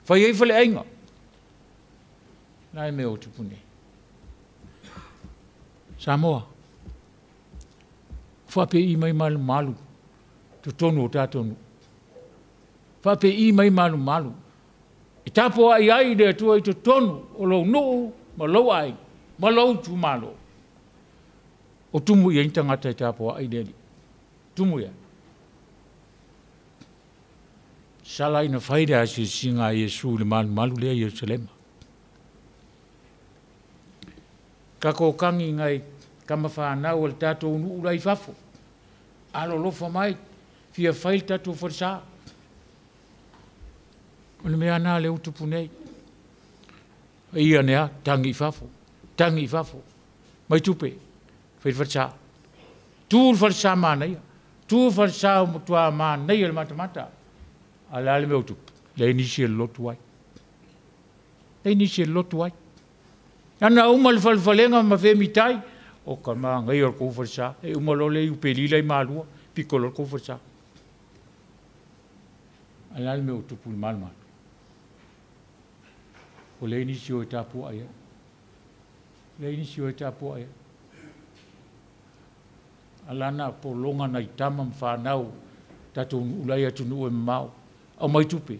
Whai e whale ainga. Nai me o tupune. Samoa. Whape i mai malu malu. Tu tonu o tātonu. Whape i mai malu malu. I tapo ai ai le atua i tu tonu o lau nuu ma lau ai. Ma lau tu malo. O tumu i intangata i tapo ai le li. Tumu ia. Salai na whaida a si singa Yesu le malu malu lea Yerusalema. Kako kangi ngai kama whanau al tātou unu urai whafo. Alo lofa mai, fia whail tātou wharisa. O le mea nā le utupu nei. Ia nea, tangi fafo. Mai tupe, whaiwhatsa. Tūr whatsa mana ia. Tūr whatsa mutua mana ia le mata. Ala ale me utup. Le nisi e lotu ai. Ana uma le falfalenga ma fe mitai. O ka maa ngai or kou whatsa. E uma lo le upelila i malua. Pikolo kou whatsa. Ala ale me utupu le malma. O le nisi o e tapu aia. Alana po longa na itama mwhanau tatu ulai atu nu e mau. Au mai tupe.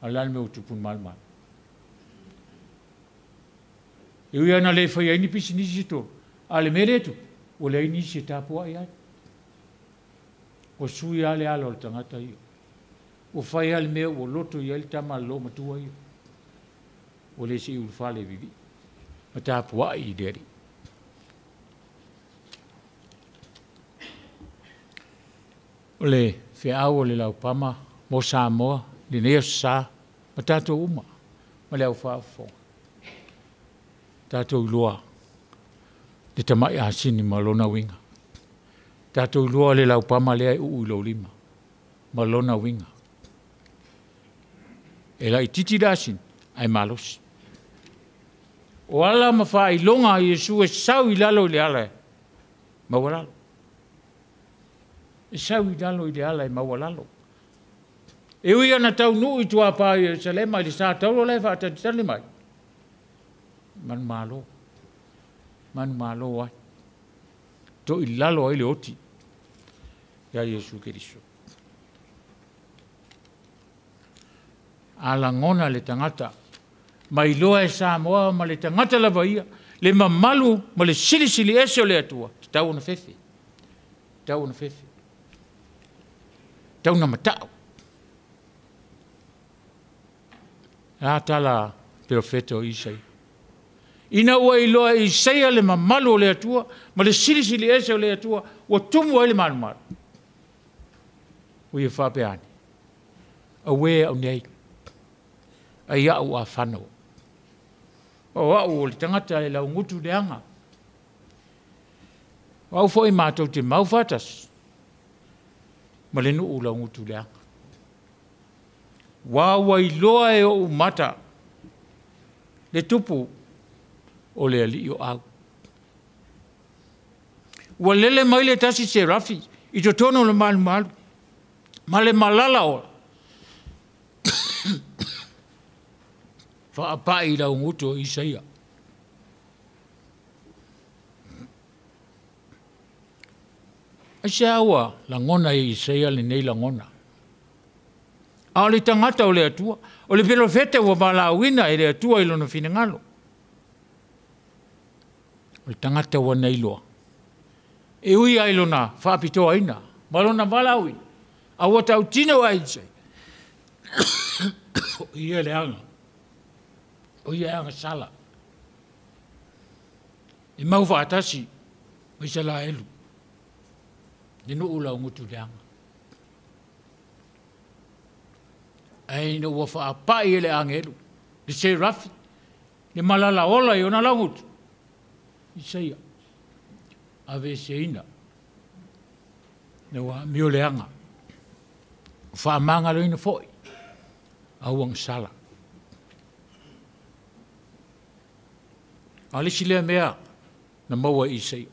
Alana me utupun malman. E ui ana le whai aini pisi nisi toro. Ale mere tu. O le nisi e tapu ai. O sui ale alo le tangata iyo. O whai ale mea o loto i ale tama lo matua iyo. O le si ulfale vivi. Ma tapu ai i deri. O le whiau o le laupama, mo Samoa, le nea sa, ma tātou uma, ma le au whaafo. Tātou lua, le tamai asini ma lona winga. Tātou lua le laupama lea uu ilo lima, ma lona winga. E la i titi dasin, ai malosi. O ala ma wha i longa i Yesu e sau i lalo i le ala, ma walalo. E sau i lalo i le ala e mawalalo. E ui ana tau nu i tua pā i Salema i le sā taulo lai wha atati tali mai. Manu malo ai. To i lalo ai le oti. Ia Yesu Keriso. Ala ngona le tangata. Mai loa e Samoa ma le tangata lava ia. Le mamalu ma le silisili ese o le atua. Tau na fefe. Tau na matau. A tala profeta o Isai. Ina ua i loa Isaia le mamalu o le atua, ma le silisili ese o le atua, ua tumu ai le manumaru. Ui e whapeani. A wea au nei. A iau a whanau. O au o le tangata e lau ngutu le anga. Au fo i mātou te maufatas. Ma le nuu lau ngutu le anga. Wawa i loa e o mata. Le tupu o le ali o au. Ua lele mai le tasi se rafi. I to tono le malu. Ma le malala o. Whaapai lau ngutu o Isaia. Ase aua la ngona e Isaia le nei la ngona. A le tangata o le atua. O le pelofete ua malawina e le atua i lona finangalo. O le tangata ua nei loa. E ui ai lona whaapitoa ina. Malona malawina. A ua tau tino ai Isaia. O ia le anga. O ia anga sala. E mau whaatasi. Mai sala elu. Ne no ula ngutu le anga. Ai no wa fa pa ile angelu. Le se rafi. Le malala ola i ona langutu. Isaia. Ave seina. Ne wa mio le anga. Fa manga lo ina foi. Awang sala. Ali sile mea na maua Isaia.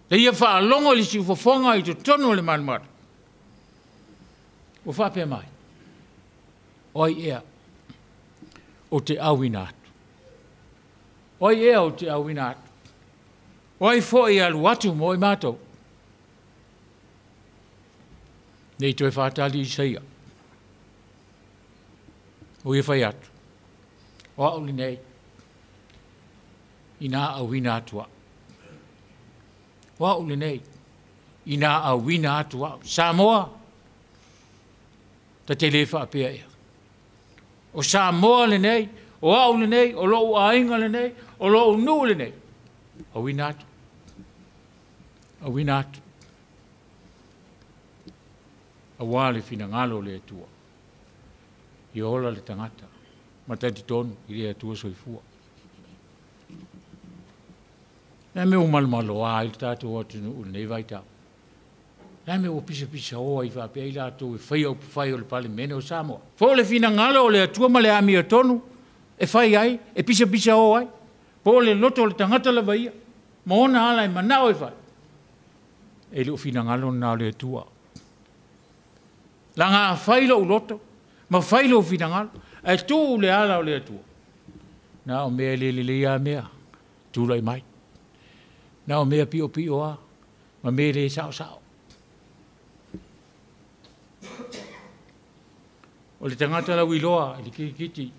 Le ia wha longo li si ufafonga i to tono le manumata. O wha pe mai. Oi ea o te awina atu. Oi ea o te awina atu. Oi fo i alu atu mo i mātou. Nei toi whaatali Isaia. O ia whai atu. O auli nei. Ina awina atua. Wa ule nei. Ina awina atua. Samoa. Ta te lefa apea ea. O Samoa le nei. O au le nei. O lo ainga le nei. O lo nu le nei. Awina atu. Awina atu. Awale fina ngalo le atua. I ola le tangata. matati tonu i rea tua soifua. Nā me o malumalo a i tātou atunu nei vai tau. Nā me o pisa oa i whapea i lātou e whai au whai o le pale mene o Samoa. Fo le fina ngala o le atua ma le ami o tonu, e whai ai, e pisa o ai. Po le loto o le tangata la vaia, ma ona ala e manao e whai. E le o fina ngala o nā le atua. La ngā whai lo loto, ma whai lo fina ngala, e tū le ala o le atua. Nā o mea le ia mea, tūlai mai. Nā o mea pio a, ma mea le sao. O le tangata la wiloa, i le kiti,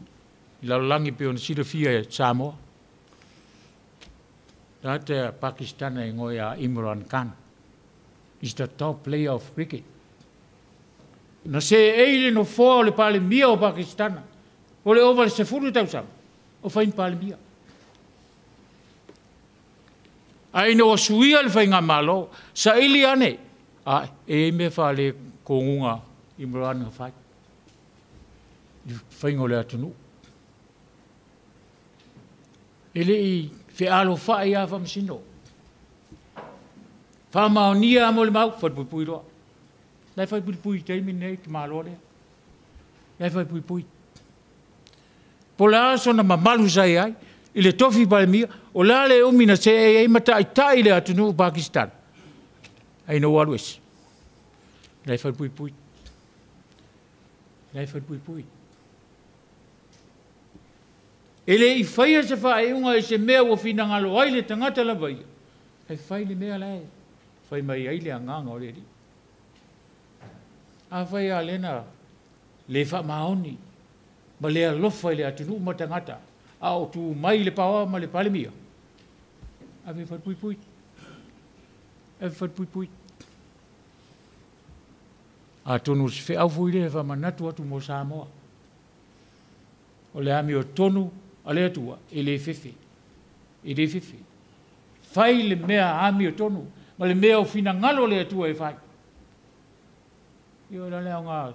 i laulangi pe o na sila fia e Samoa. Tātea Pakistana e ngoi a Imran Khan. Is the top player of cricket. Na se eile no fōa o le pale mia o Pakistana. O le ova le sefuru tausam. O whain pale mia. Ai no suia le whainga malo. Sa ili ane. E me whale kongunga Imran nga whai. Whaingo le atunu. Ele i alo whai a whamsino. Whamao nia amo le mau, whai roa. Lai whai pui teimi nei ki malo lea. Lai whai pui. Po la aso na mamalu sai ai, i le tofi pale mia, o la le umina se e mata i tai le atunu Pakistan. Ai no always. Lai whai pui. Lai whai pui. Ele i whaia se whae unga e se mea o whina ngalo ai le tangata la vai. Hei whai le mea lai. Whai mai ai le anganga o le ri. A whai a lena le wha maoni. Ma le alofa i le atunu ma tangata. A o tu mai le pawa ma le palemia. A whai pui. A whai pui. A tonu se whi au fui le wha manatu atu mo Samoa. O le ami o tonu ale atua, e le fefe. Whai le mea ami o tonu, ma le mea o fina ngalo le atua e whai. Io la leo ngā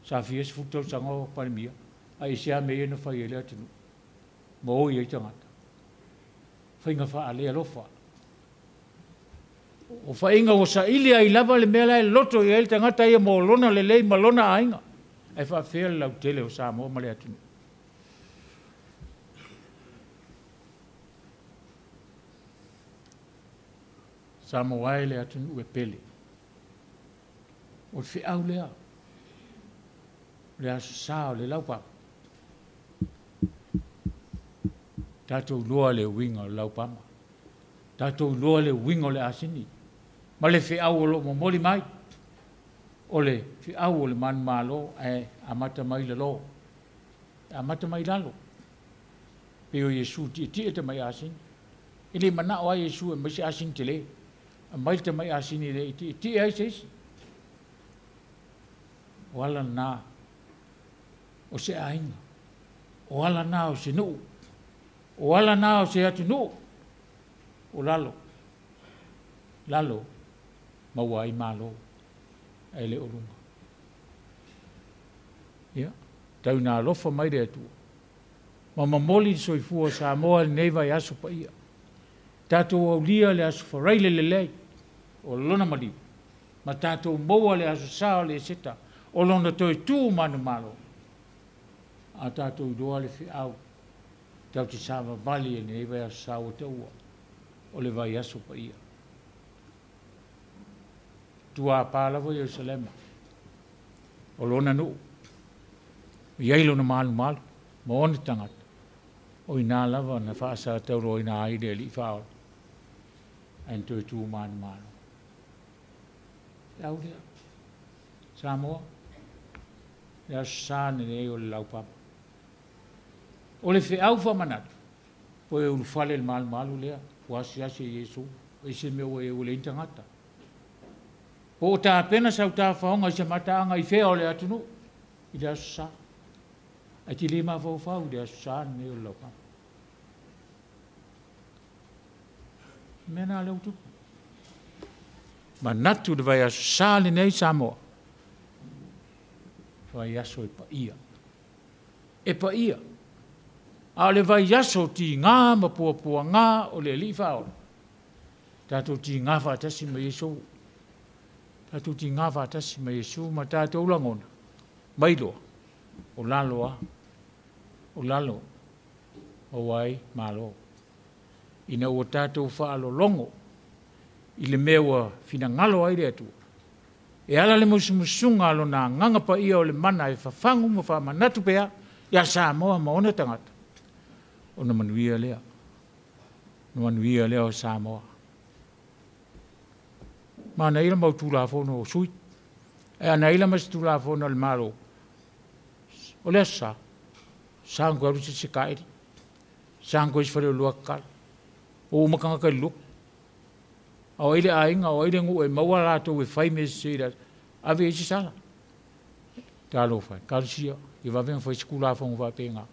sawhia se fuktau sango palimia, a i sea mea na whai e le atunu. Ma oi e tangata. Whai ngā wha ale alofa. O whai inga o sa ili ai lava le mea lai loto i e tangata ia mo lona le lei ma lona ainga. E wha whea lau tele o Samoa ma le atunu. Samoa e le atunu e pele. O te au lea. Le aso sao le laupapa. Tātou loa le winga o laupama. Tātou loa le winga o le asini. Ma le whi au o lo momoli mai. O le whi au o le man malo e amata mai le lo. Amata mai lalo. Peo Yesu ti e te mai asini. Ele mana o Yesu e masi asini te le. A mai te mai asini le ti ai seisi. O ala nā o se ainga. O ala nā o se nuu. O ala nā o se atu nuu. O lalo. Lalo. Maua i malo. E le orunga. Ia. Tau nā lofa mai rea tua. Ma mamoli soifua Samoa nei vai aso pa ia. Tātou au lia le aso wharaile le lei. O lona maliu. Ma tātou moua le aso sao le seta. O lona toi tū manu malo. A tātou doa le whi au. Tau te sāma vali e nei vai aso sao o te ua. O le vai aso pa ia. Tua pālawa i Jerusalema. O lona nuu. Iai lona malu. Ma ona tangata. O ina lava na whaasa tauro o ina aide li whaola. Ain toi tū manu malo. Au lea. Samoa. Lea sāne nei o le laupapa. O le whi au whamanatu. Po e ulu whale le malu lea. Wasi ase Yesu. E se meo e ule intangata. Po o tā pena sau tā whaonga i se mataanga i whea o le atunu. I le aso sā. Ai ti le mawhau whau le aso sāne nei o le laupapa. Mena le utupu. Ma natu le vai aso sāle nei Samoa. Vai aso e pa ia. E pa ia. A le vai aso ti ngā mapua ngā o le li whao. Tātou ti ngā whātasi ma Yesu. Tātou ti ngā whātasi ma Yesu ma tātou langona. Mailoa. O laloa. O lalo. O wai malo. Ina ua tātou whaalo longo. I le mewa fina ngalo aire atua. E ala le musumusunga alo na nganga pa ia o le mana e whafangu mo whamanatu pea. Ia Samoa maona tangata. O na manuia lea. Na manuia lea o Samoa. Ma na ila mau tūla whono o sui. E ana ila mas tūla whono le malo. O lea sa. Sa ngua rusi se kaeri. Sa ngua isi whare o lua kala. O umakanga kai luk. Au aile ainga, au aile ngu e maua lato e whai me se ira. Ave isi sala. Tā lo whai. Karusia. I wawenga whai skula whongu wapenga.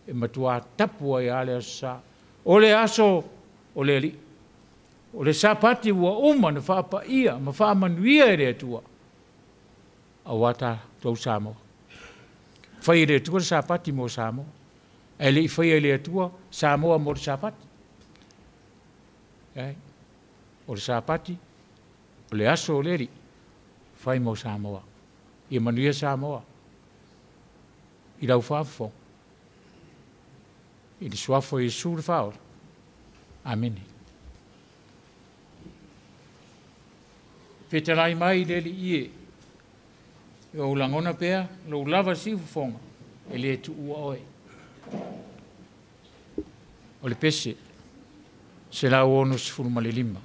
E matua tapua e ale asa. O le aso, o le li. O le sapati ua uma na whaapa ia, ma whaamanuia e rea tua. A wata tau Samoa. Whai e rea tua sapati mo Samoa. E li whai e rea tua Samoa mo le sapati. O le sapati, o le aso o le ri. Whai mo Samoa. I manuia Samoa. I rau whaafo. I le suafo i sūre whaora. Amen. Whetalai mai leli ie. E o langona pea, lo lava sifu fonga. E le tu ua oe. O le pese. Se la ono sifuru ma le lima.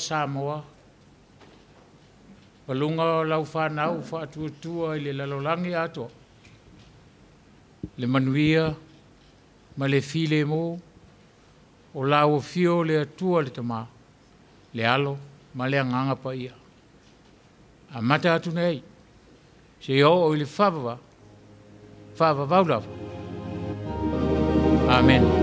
Samoa. Palunga o lau whanau, whaatuatua i le lalolangi ato. Le manuia, ma le file mo, o lau fio le atua le tama, le alo, ma le anganga pa ia. A mata atu nei, se o i le whawa vaulawa. Amen.